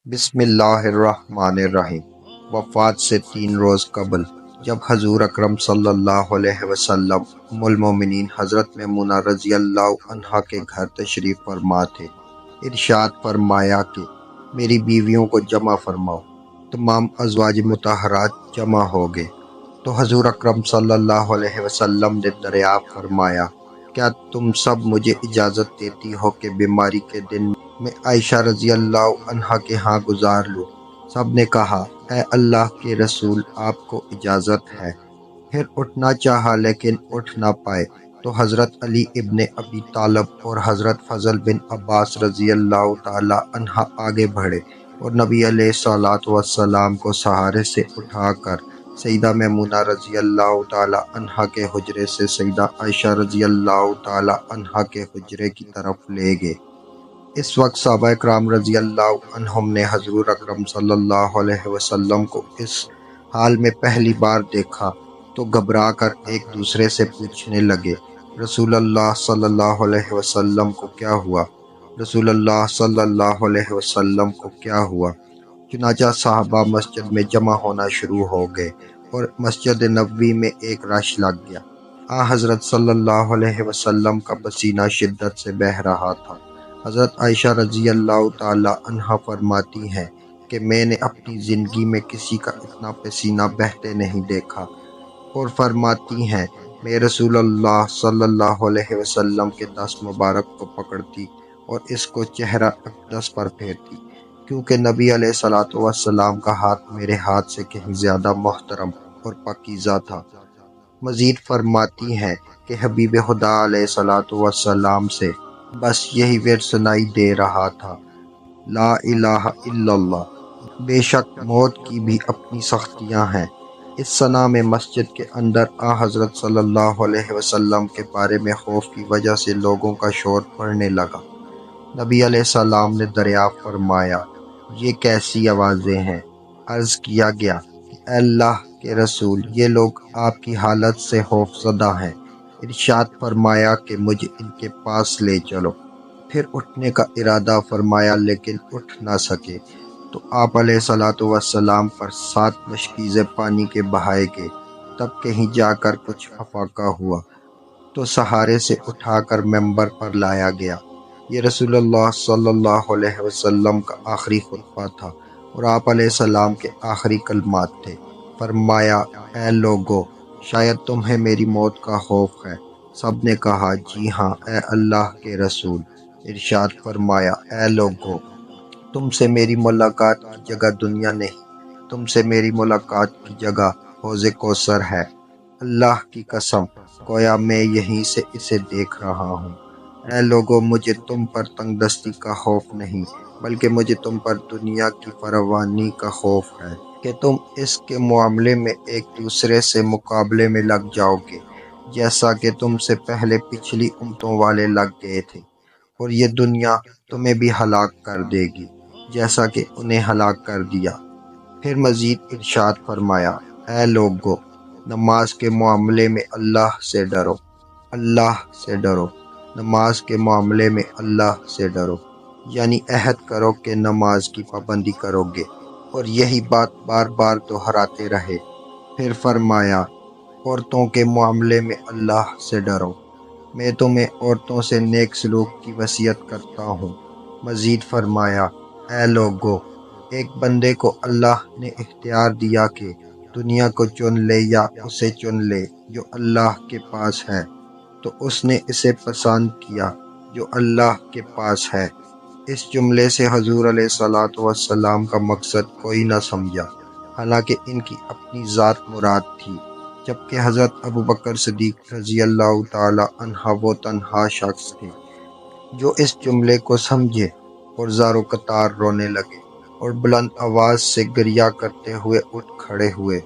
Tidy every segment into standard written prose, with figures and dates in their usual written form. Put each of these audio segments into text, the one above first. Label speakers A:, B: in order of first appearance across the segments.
A: بسم اللہ الرحمن الرحیم۔ وفات سے 3 روز قبل جب حضور اکرم صلی اللہ علیہ وسلم ام المومنین حضرت میمونہ رضی اللہ عنہا کے گھر تشریف فرما تھے، ارشاد فرمایا کہ میری بیویوں کو جمع فرماؤ۔ تمام ازواج مطہرات جمع ہو گئے تو حضور اکرم صلی اللہ علیہ وسلم نے دریافت فرمایا، کیا تم سب مجھے اجازت دیتی ہو کہ بیماری کے دن میں عائشہ رضی اللہ عنہا کے ہاں گزار لوں؟ سب نے کہا، اے اللہ کے رسول، آپ کو اجازت ہے۔ پھر اٹھنا چاہا لیکن اٹھ نہ پائے تو حضرت علی ابن ابی طالب اور حضرت فضل بن عباس رضی اللہ تعالی عنہ آگے بڑھے اور نبی علیہ الصلوۃ والسلام کو سہارے سے اٹھا کر سیدہ میمونہ رضی اللہ تعالی عنہا کے حجرے سے سیدہ عائشہ رضی اللہ تعالی عنہا کے حجرے کی طرف لے گئے۔ اس وقت صحابہ کرام رضی اللہ عنہم نے حضور اکرم صلی اللہ علیہ وسلم کو اس حال میں پہلی بار دیکھا تو گھبرا کر ایک دوسرے سے پوچھنے لگے، رسول اللہ صلی اللہ علیہ وسلم کو کیا ہوا؟ رسول اللہ صلی اللہ علیہ وسلم کو کیا ہوا؟ چنانچہ صحابہ مسجد میں جمع ہونا شروع ہو گئے اور مسجد نبوی میں ایک رش لگ گیا۔ حضرت صلی اللہ علیہ وسلم کا پسینہ شدت سے بہہ رہا تھا۔ حضرت عائشہ رضی اللہ تعالی عنہا فرماتی ہیں کہ میں نے اپنی زندگی میں کسی کا اتنا پسینہ بہتے نہیں دیکھا، اور فرماتی ہیں میں رسول اللہ صلی اللہ علیہ وسلم کے دست مبارک کو پکڑتی اور اس کو چہرہ اقدس پر پھیرتی، کیونکہ نبی علیہ الصلوۃ والسلام کا ہاتھ میرے ہاتھ سے کہیں زیادہ محترم اور پاکیزہ تھا۔ مزید فرماتی ہیں کہ حبیب خدا علیہ الصلوۃ والسلام سے بس یہی ورد سنائی دے رہا تھا، لا الہ الا اللہ۔ بے شک موت کی بھی اپنی سختیاں ہیں۔ اس ثنا میں مسجد کے اندر حضرت صلی اللہ علیہ وسلم کے بارے میں خوف کی وجہ سے لوگوں کا شور پڑنے لگا۔ نبی علیہ السلام نے دریافت فرمایا، یہ کیسی آوازیں ہیں؟ عرض کیا گیا کہ اے اللہ کے رسول، یہ لوگ آپ کی حالت سے خوف زدہ ہیں۔ ارشاد فرمایا کہ مجھے ان کے پاس لے چلو۔ پھر اٹھنے کا ارادہ فرمایا لیکن اٹھ نہ سکے تو آپ علیہ الصلوۃ والسلام پر 7 مشکیزیں پانی کے بہائے گئے۔ تب کہیں جا کر کچھ افاقہ ہوا تو سہارے سے اٹھا کر ممبر پر لایا گیا۔ یہ رسول اللہ صلی اللہ علیہ وسلم کا آخری خطبہ تھا اور آپ علیہ السلام کے آخری کلمات تھے۔ فرمایا، اے لوگو، شاید تمہیں میری موت کا خوف ہے۔ سب نے کہا، جی ہاں اے اللہ کے رسول۔ ارشاد فرمایا، اے لوگو، تم سے میری ملاقات کی جگہ دنیا نہیں، تم سے میری ملاقات کی جگہ حوض کوثر ہے۔ اللہ کی قسم، گویا میں یہیں سے اسے دیکھ رہا ہوں۔ اے لوگو، مجھے تم پر تنگ دستی کا خوف نہیں، بلکہ مجھے تم پر دنیا کی فراوانی کا خوف ہے کہ تم اس کے معاملے میں ایک دوسرے سے مقابلے میں لگ جاؤ گے، جیسا کہ تم سے پہلے پچھلی امتوں والے لگ گئے تھے، اور یہ دنیا تمہیں بھی ہلاک کر دے گی جیسا کہ انہیں ہلاک کر دیا۔ پھر مزید ارشاد فرمایا، اے لوگو، نماز کے معاملے میں اللہ سے ڈرو، اللہ سے ڈرو، نماز کے معاملے میں اللہ سے ڈرو، یعنی عہد کرو کہ نماز کی پابندی کرو گے، اور یہی بات بار بار دہراتے رہے۔ پھر فرمایا، عورتوں کے معاملے میں اللہ سے ڈرو، میں تمہیں عورتوں سے نیک سلوک کی وصیت کرتا ہوں۔ مزید فرمایا، اے لوگو، ایک بندے کو اللہ نے اختیار دیا کہ دنیا کو چن لے یا اسے چن لے جو اللہ کے پاس ہے، تو اس نے اسے پسند کیا جو اللہ کے پاس ہے۔ اس جملے سے حضور علیہ الصلوۃ والسلام کا مقصد کوئی نہ سمجھا، حالانکہ ان کی اپنی ذات مراد تھی، جبکہ حضرت ابوبکر صدیق رضی اللہ تعالی عنہ وہ تنہا شخص تھے جو اس جملے کو سمجھے اور زار و قطار رونے لگے اور بلند آواز سے گریہ کرتے ہوئے اٹھ کھڑے ہوئے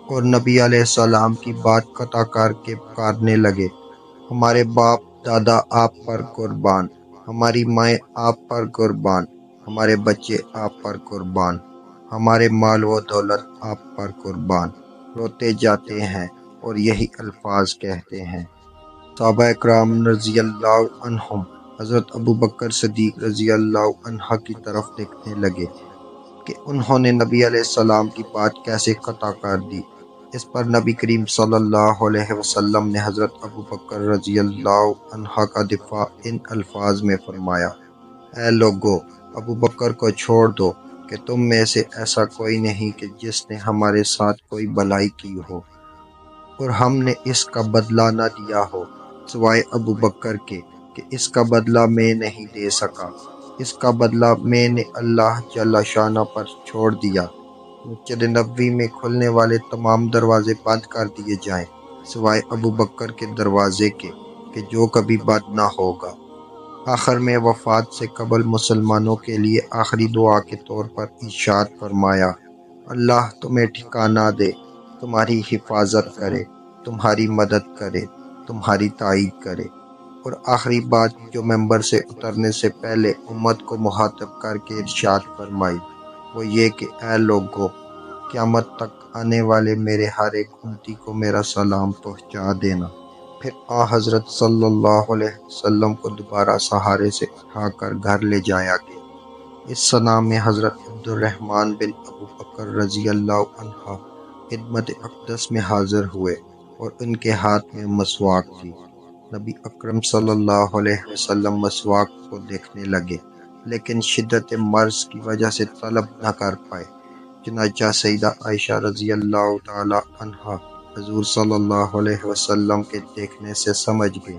A: اور نبی علیہ السلام کی بات قطع کر کے پکارنے لگے، ہمارے باپ دادا آپ پر قربان، ہماری مائیں آپ پر قربان، ہمارے بچے آپ پر قربان، ہمارے مال و دولت آپ پر قربان۔ روتے جاتے ہیں اور یہی الفاظ کہتے ہیں۔ صحابہ اکرام رضی اللہ عنہم حضرت ابوبکر صدیق رضی اللہ عنہ کی طرف دیکھنے لگے کہ انہوں نے نبی علیہ السلام کی بات کیسے قطع کر دی۔ اس پر نبی کریم صلی اللہ علیہ وسلم نے حضرت ابو بکر رضی اللہ عنہ کا دفاع ان الفاظ میں فرمایا: اے لوگو، ابو بکر کو چھوڑ دو کہ تم میں سے ایسا کوئی نہیں کہ جس نے ہمارے ساتھ کوئی بھلائی کی ہو اور ہم نے اس کا بدلہ نہ دیا ہو، سوائے ابو بکر کے کہ اس کا بدلہ میں نہیں دے سکا۔ اس کا بدلہ میں نے اللہ جل شانہ پر چھوڑ دیا۔ مسجد نبوی میں کھلنے والے تمام دروازے بند کر دیے جائیں، سوائے ابو بکر کے دروازے کے کہ جو کبھی بند نہ ہوگا۔ آخر میں وفات سے قبل مسلمانوں کے لیے آخری دعا کے طور پر ارشاد فرمایا: اللہ تمہیں ٹھکانہ دے، تمہاری حفاظت کرے، تمہاری مدد کرے، تمہاری تائید کرے۔ اور آخری بات جو ممبر سے اترنے سے پہلے امت کو مخاطب کر کے ارشاد فرمائی، وہ یہ کہ اے لوگو، قیامت تک آنے والے میرے ہر ایک امتی کو میرا سلام پہنچا دینا۔ پھر حضرت صلی اللہ علیہ وسلم کو دوبارہ سہارے سے اٹھا کر گھر لے جایا گیا۔ اس سنا میں حضرت عبد الرحمن بن ابو بکر رضی اللہ عنہ خدمت اقدس میں حاضر ہوئے اور ان کے ہاتھ میں مسواک تھی۔ نبی اکرم صلی اللہ علیہ وسلم مسواک کو دیکھنے لگے، لیکن شدت مرض کی وجہ سے طلب نہ کر پائے۔ چنانچہ سیدہ عائشہ رضی اللہ تعالی عنہا حضور صلی اللہ علیہ وسلم کے دیکھنے سے سمجھ گئے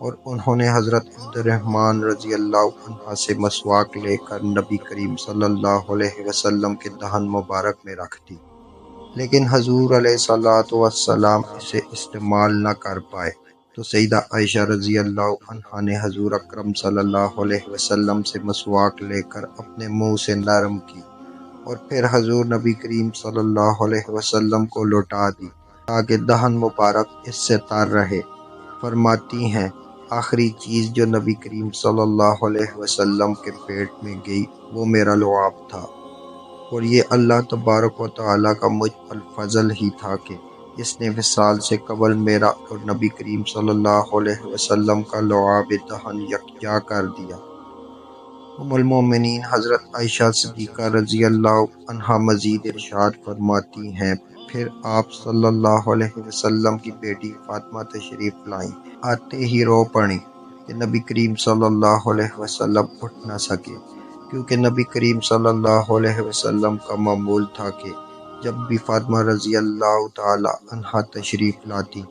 A: اور انہوں نے حضرت عبد الرحمن رضی اللہ عنہ سے مسواک لے کر نبی کریم صلی اللہ علیہ وسلم کے دہن مبارک میں رکھ دی، لیکن حضور علیہ الصلوۃ والسلام اسے استعمال نہ کر پائے، تو سیدہ عائشہ رضی اللہ عنہا نے حضور اکرم صلی اللہ علیہ وسلم سے مسواک لے کر اپنے منہ سے نرم کی اور پھر حضور نبی کریم صلی اللہ علیہ وسلم کو لوٹا دی تاکہ دہن مبارک اس سے تر رہے۔ فرماتی ہیں آخری چیز جو نبی کریم صلی اللہ علیہ وسلم کے پیٹ میں گئی وہ میرا لعاب تھا، اور یہ اللہ تبارک و تعالیٰ کا مجھ پر فضل ہی تھا کہ اس نے وصال سے قبل میرا اور نبی کریم صلی اللہ علیہ وسلم کا لعاب دہن یکجا کر دیا۔ ام المومنین حضرت عائشہ صدیقہ رضی اللہ عنہا مزید ارشاد فرماتی ہیں پھر آپ صلی اللہ علیہ وسلم کی بیٹی فاطمہ تشریف لائیں، آتے ہی رو پڑیں کہ نبی کریم صلی اللہ علیہ وسلم اٹھ نہ سکے، کیونکہ نبی کریم صلی اللہ علیہ وسلم کا معمول تھا کہ جب بھی فاطمہ رضی اللہ تعالی عنہا تشریف لاتی،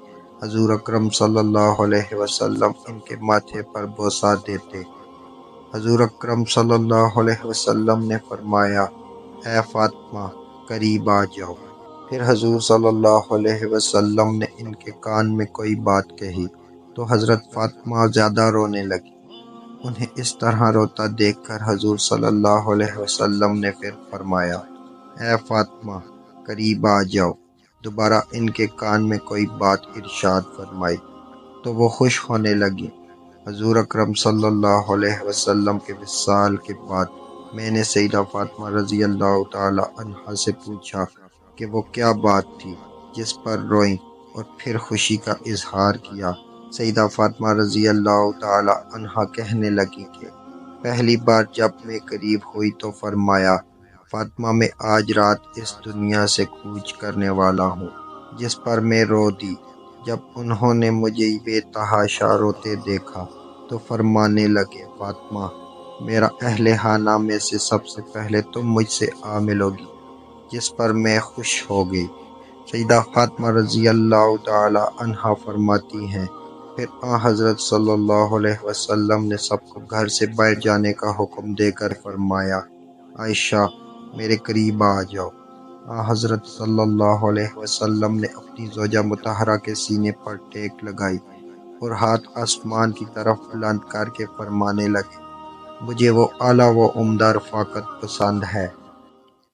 A: حضور اکرم صلی اللہ علیہ وسلم ان کے ماتھے پر بوسہ دیتے۔ حضور اکرم صلی اللہ علیہ وسلم نے فرمایا: اے فاطمہ، قریب آ جاؤ۔ پھر حضور صلی اللہ علیہ وسلم نے ان کے کان میں کوئی بات کہی تو حضرت فاطمہ زیادہ رونے لگی۔ انہیں اس طرح روتا دیکھ کر حضور صلی اللہ علیہ وسلم نے پھر فرمایا: اے فاطمہ، قریب آ جاؤ۔ دوبارہ ان کے کان میں کوئی بات ارشاد فرمائی تو وہ خوش ہونے لگی۔ حضور اکرم صلی اللہ علیہ وسلم کے وصال کے بعد میں نے سیدہ فاطمہ رضی اللہ تعالی عنہا سے پوچھا کہ وہ کیا بات تھی جس پر روئیں اور پھر خوشی کا اظہار کیا۔ سیدہ فاطمہ رضی اللہ تعالی عنہا کہنے لگی کہ پہلی بار جب میں قریب ہوئی تو فرمایا: فاطمہ، میں آج رات اس دنیا سے کوچ کرنے والا ہوں، جس پر میں رو دی۔ جب انہوں نے مجھے بے تحاشا روتے دیکھا تو فرمانے لگے: فاطمہ، میرا اہل خانہ میں سے سب سے پہلے تم مجھ سے ملو گی، جس پر میں خوش ہو گئی۔ سیدہ فاطمہ رضی اللہ تعالی عنہا فرماتی ہیں پھر حضرت صلی اللہ علیہ وسلم نے سب کو گھر سے باہر جانے کا حکم دے کر فرمایا: عائشہ، میرے قریب آ جاؤ۔ حضرت صلی اللہ علیہ وسلم نے اپنی زوجہ مطہرہ کے سینے پر ٹیک لگائی اور ہاتھ آسمان کی طرف بلند کر کے فرمانے لگے: مجھے وہ اعلیٰ و عمدہ رفاقت پسند ہے۔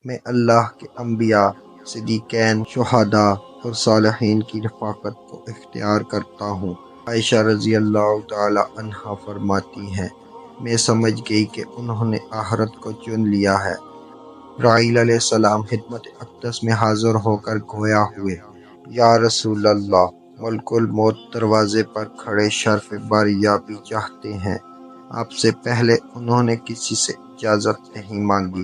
A: میں اللہ کے انبیاء، صدیقین، شہداء اور صالحین کی رفاقت کو اختیار کرتا ہوں۔ عائشہ رضی اللہ تعالی عنہا فرماتی ہیں میں سمجھ گئی کہ انہوں نے آخرت کو چن لیا ہے۔ جبرائیل علیہ السلام خدمت اقدس میں حاضر ہو کر گویا ہوئے: یا رسول اللہ، ملک الموت دروازے پر کھڑے شرف باریابی چاہتے ہیں۔ آپ سے پہلے انہوں نے کسی سے اجازت نہیں مانگی۔